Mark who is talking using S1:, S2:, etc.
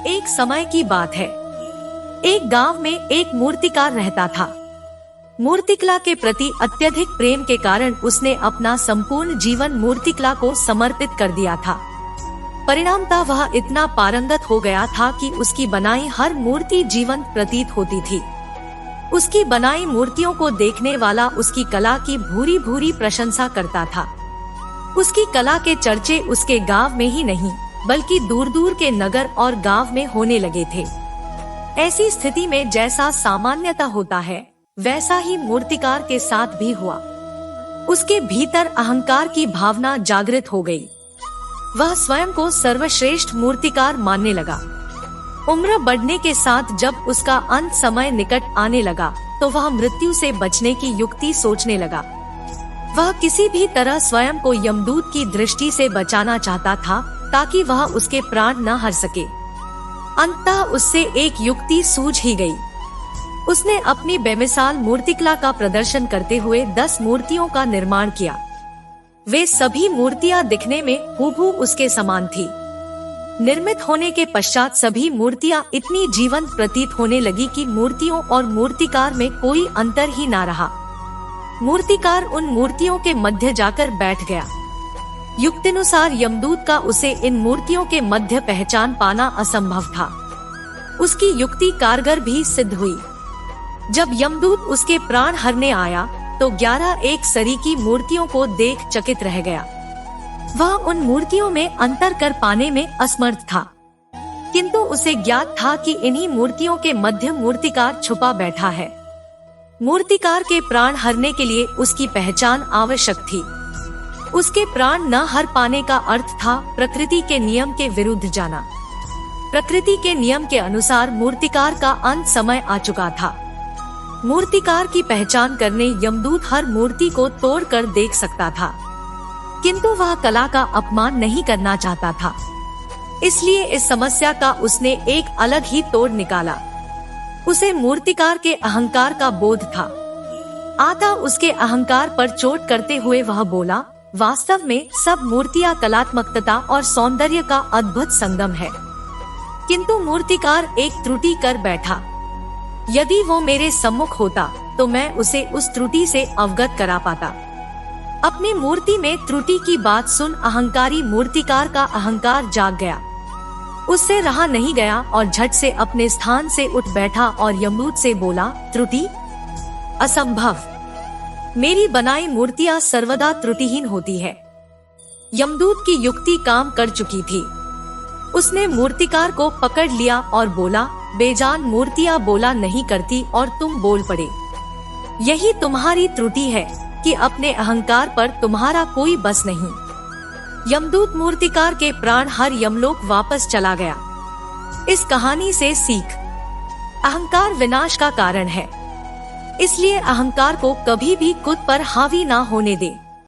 S1: एक समय की बात है। एक गांव में एक मूर्तिकार रहता था। मूर्तिकला के प्रति अत्यधिक प्रेम के कारण उसने अपना संपूर्ण जीवन मूर्तिकला को समर्पित कर दिया था। परिणामतः वह इतना पारंगत हो गया था कि उसकी बनाई हर मूर्ति जीवंत प्रतीत होती थी। उसकी बनाई मूर्तियों को देखने वाला उसकी कला की भूरी भूरी प्रशंसा करता था। उसकी कला के चर्चे उसके गांव में ही नहीं बल्कि दूर दूर के नगर और गांव में होने लगे थे। ऐसी स्थिति में जैसा सामान्यतः होता है वैसा ही मूर्तिकार के साथ भी हुआ। उसके भीतर अहंकार की भावना जागृत हो गई। वह स्वयं को सर्वश्रेष्ठ मूर्तिकार मानने लगा। उम्र बढ़ने के साथ जब उसका अंत समय निकट आने लगा तो वह मृत्यु से बचने की युक्ति सोचने लगा। वह किसी भी तरह स्वयं को यमदूत की दृष्टि से बचाना चाहता था ताकि वह उसके प्राण न हर सके। अंततः उससे एक युक्ति सूझ ही गई। उसने अपनी बेमिसाल मूर्तिकला का प्रदर्शन करते हुए 10 मूर्तियों का निर्माण किया। वे सभी मूर्तियां दिखने में हूबहू उसके समान थी। निर्मित होने के पश्चात सभी मूर्तियां इतनी जीवंत प्रतीत होने लगी कि मूर्तियों और मूर्तिकार में कोई अंतर ही ना रहा। मूर्तिकार उन मूर्तियों के मध्य जाकर बैठ गया। युक्तिनुसार यमदूत का उसे इन मूर्तियों के मध्य पहचान पाना असंभव था। उसकी युक्ति कारगर भी सिद्ध हुई। जब यमदूत उसके प्राण हरने आया तो 11 एक सरीकी मूर्तियों को देख चकित रह गया। वह उन मूर्तियों में अंतर कर पाने में असमर्थ था, किंतु उसे ज्ञात था कि इन्हीं मूर्तियों के मध्य मूर्तिकार छुपा बैठा है। मूर्तिकार के प्राण हरने के लिए उसकी पहचान आवश्यक थी। उसके प्राण न हर पाने का अर्थ था प्रकृति के नियम के विरुद्ध जाना। प्रकृति के नियम के अनुसार मूर्तिकार का अंत समय आ चुका था। मूर्तिकार की पहचान करने यमदूत हर मूर्ति को तोड़कर देख सकता था, किंतु वह कला का अपमान नहीं करना चाहता था। इसलिए इस समस्या का उसने एक अलग ही तोड़ निकाला। उसे मूर्तिकार के अहंकार का बोध था। आता उसके अहंकार पर चोट करते हुए वह बोला, वास्तव में सब मूर्तियां कलात्मकता और सौंदर्य का अद्भुत संगम है, किंतु मूर्तिकार एक त्रुटि कर बैठा। यदि वो मेरे सम्मुख होता तो मैं उसे उस त्रुटि से अवगत करा पाता। अपनी मूर्ति में त्रुटि की बात सुन अहंकारी मूर्तिकार का अहंकार जाग गया। उससे रहा नहीं गया और झट से अपने स्थान से उठ बैठा और यमदूत से बोला, त्रुटि? असंभव। मेरी बनाई मूर्तियां सर्वदा त्रुटिहीन होती है। यमदूत की युक्ति काम कर चुकी थी। उसने मूर्तिकार को पकड़ लिया और बोला, बेजान मूर्तियां बोला नहीं करती और तुम बोल पड़े। यही तुम्हारी त्रुटि है कि अपने अहंकार पर तुम्हारा कोई बस नहीं। यमदूत मूर्तिकार के प्राण हर यमलोक वापस चला गया। इस कहानी से सीख, अहंकार विनाश का कारण है, इसलिए अहंकार को कभी भी खुद पर हावी ना होने दे।